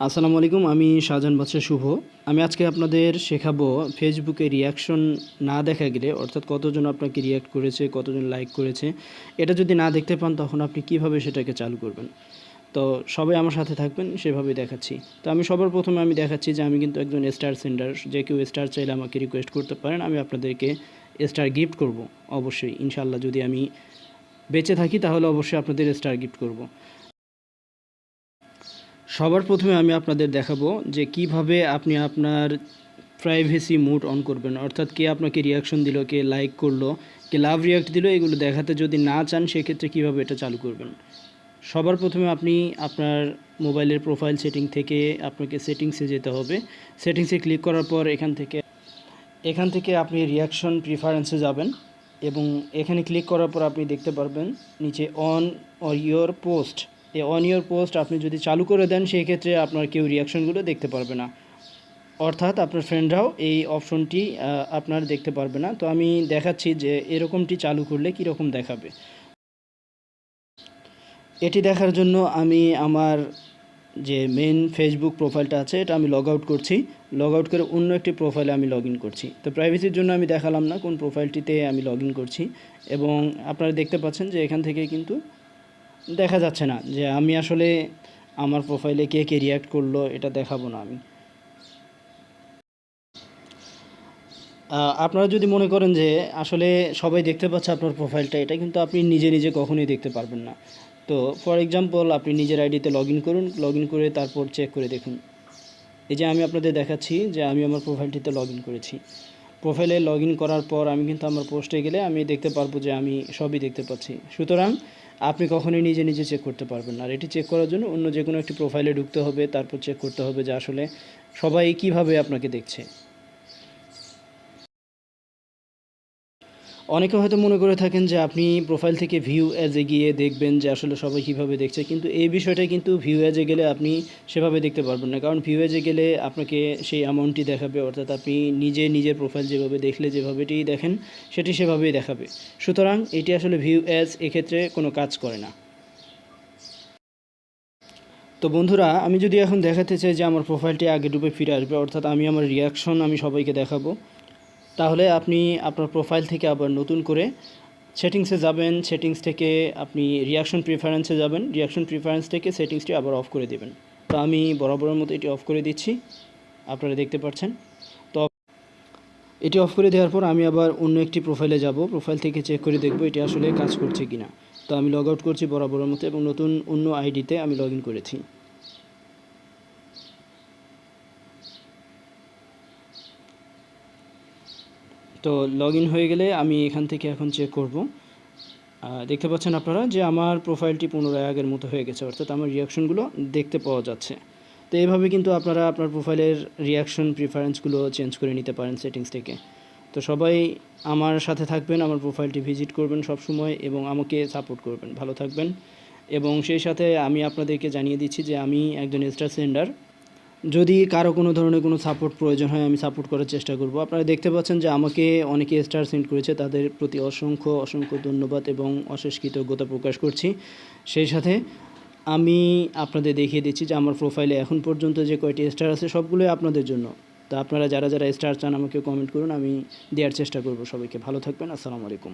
আসসালামু আলাইকুম, আমি শাহজাহান বাদশা শুভ। আমি আজকে আপনাদের শেখাবো ফেসবুকে রিয়াকশন না দেখা গেলে, অর্থাৎ কতজন আপনাকে রিয়াক্ট করেছে, কতজন লাইক করেছে, এটা যদি না দেখতে পান তখন আপনি কিভাবে সেটাকে চালু করবেন। তো সবাই আমার সাথে থাকবেন, সেভাবেই দেখাচ্ছি। তো আমি সবার প্রথমে দেখাচ্ছি যে আমি কিন্তু একজন স্টার সেন্ডার। যে কেউ স্টার চাইলে আমাকে রিকোয়েস্ট করতে পারেন, আমি আপনাদেরকে স্টার গিফট করব অবশ্যই, ইনশাআল্লাহ। যদি আমি বেঁচে থাকি তাহলে অবশ্যই আপনাদের স্টার গিফট করব। সবার প্রথমে আমি আপনাদের দেখাবো যে কিভাবে আপনি আপনার প্রাইভেসি মোড অন করবেন, অর্থাৎ কে আপনাকে রিয়াকশন দিল, কে লাইক করলো, কে লাভ রিয়াক্ট দিল, এগুলো দেখাতে যদি না চান সেক্ষেত্রে কিভাবে এটা চালু করবেন। সবার প্রথমে আপনি আপনার মোবাইলের প্রোফাইল সেটিং থেকে আপনাকে সেটিংসে যেতে হবে। সেটিংসে ক্লিক করার পর এখান থেকে আপনি রিয়াকশন প্রিফারেন্সে যাবেন এবং এখানে ক্লিক করার পর আপনি দেখতে পারবেন নিচে অন অর ইয়োর পোস্ট। এই অন ইয়োর পোস্ট আপনি যদি চালু করে দেন সেই ক্ষেত্রে আপনার কেউ রিয়াকশনগুলো দেখতে পারবে না, অর্থাৎ আপনার ফ্রেন্ডরাও এই অপশনটি আপনার দেখতে পারবে না। তো আমি দেখাচ্ছি যে এরকমটি চালু করলে কীরকম দেখাবে। এটি দেখার জন্য আমি আমার যে মেন ফেসবুক প্রোফাইলটা আছে এটা আমি লগ আউট করছি। লগ আউট করে অন্য একটি প্রোফাইলে আমি লগ ইন করছি। তো প্রাইভেসির জন্য আমি দেখালাম না কোন প্রোফাইলটিতে আমি লগ ইন করছি, এবং আপনারা দেখতে পাচ্ছেন যে এখান থেকে কিন্তু দেখা যাচ্ছে না যে আমি আসলে আমার প্রোফাইলে কে কে রিয়াক্ট করলো, এটা দেখাবো না আমি। আপনারা যদি মনে করেন যে আসলে সবাই দেখতে পাচ্ছে আপনার প্রোফাইলটা, এটা কিন্তু আপনি নিজে নিজে কখনোই দেখতে পারবেন না। তো ফর এক্সাম্পল আপনি নিজের আইডিতে লগ ইন করুন, লগ ইন করে তারপর চেক করে দেখুন। এই যে আমি আপনাদের দেখাচ্ছি যে আমি আমার প্রোফাইলটিতে লগ ইন করেছি। প্রোফাইলে লগ ইন করার পর আমি কিন্তু আমার পোস্টে গেলে আমি দেখতে পারবো যে আমি সবই দেখতে পাচ্ছি। সুতরাং আপনি কখনোই নিজে নিজে চেক করতে পারবেন না। আর এটি চেক করার জন্য অন্য যে কোনো একটি প্রোফাইলে ঢুকতে হবে, তারপর চেক করতে হবে যে আসলে সবাই কীভাবে আপনাকে দেখছে। অনেকে হয়তো মনে করে থাকেন যে আপনি প্রোফাইল থেকে ভিউ অ্যাজে গিয়ে দেখবেন যে আসলে সবাই কীভাবে দেখছে, কিন্তু এই বিষয়টা কিন্তু ভিউ অ্যাজে গেলে আপনি সেভাবে দেখতে পারবেন না। কারণ ভিউ অ্যাজে গেলে আপনাকে সেই অ্যামাউন্টটি দেখাবে, অর্থাৎ আপনি নিজের প্রোফাইল যেভাবে দেখলে যেভাবেটি দেখেন সেটি সেভাবেই দেখাবে। সুতরাং এটি আসলে ভিউ অ্যাজ এক্ষেত্রে কোনো কাজ করে না। তো বন্ধুরা, আমি যদি এখন দেখাতে চাই যে আমার প্রোফাইলটি আগে ডুবে ফিরে আসবে, অর্থাৎ আমি আমার রিয়াকশন আমি সবাইকে দেখাবো, তাহলে আপনি আপনার প্রোফাইল থেকে আবার নতুন করে সেটিংসে যাবেন। সেটিংস থেকে আপনি রিয়াকশন প্রিফারেন্সে যাবেন। রিয়াকশন প্রিফারেন্স থেকে সেটিংসটি আবার অফ করে দেবেন। তো আমি বরাবরের মতো এটি অফ করে দিচ্ছি, আপনারা দেখতে পাচ্ছেন। তো এটি অফ করে দেওয়ার পর আমি আবার অন্য একটি প্রোফাইলে যাব। প্রোফাইল থেকে চেক করে দেখব এটি আসলে কাজ করছে কিনা। তো আমি লগ আউট করছি বরাবরের মতো এবং নতুন অন্য আইডিতে আমি লগ ইন করেছি। তো লগ ইন হয়ে গেলে আমি এখান থেকে এখন চেক করব। দেখতে পাচ্ছেন আপনারা যে আমার প্রোফাইলটি পুনরায় আগের মতো হয়ে গেছে, অর্থাৎ আমার রিয়াকশনগুলো দেখতে পাওয়া যাচ্ছে। তো এইভাবে কিন্তু আপনারা আপনার প্রোফাইলের রিয়াকশন প্রিফারেন্সগুলো চেঞ্জ করে নিতে পারেন সেটিংস থেকে। তো সবাই আমার সাথে থাকবেন, আমার প্রোফাইলটি ভিজিট করবেন সব সময় এবং আমাকে সাপোর্ট করবেন। ভালো থাকবেন। এবং সেই সাথে আমি আপনাদেরকে জানিয়ে দিচ্ছি যে আমি একজন স্টার সেন্ডার। যদি কারো কোনো ধরনের কোনো সাপোর্ট প্রয়োজন হয় আমি সাপোর্ট করার চেষ্টা করব। আপনারা দেখতে পাচ্ছেন যে আমাকে অনেকে স্টার সেন্ড করেছে, তাদের প্রতি অসংখ্য ধন্যবাদ এবং অশেষ কৃতজ্ঞতা প্রকাশ করছি। সেই সাথে আমি আপনাদের দেখিয়ে দিচ্ছি যে আমার প্রোফাইলে এখন পর্যন্ত যে কয়টি স্টার আছে সবগুলোই আপনাদের জন্য। তো আপনারা যারা স্টার চান আমাকে কমেন্ট করুন, আমি দেওয়ার চেষ্টা করব সবাইকে। ভালো থাকবেন। আসসালামু আলাইকুম।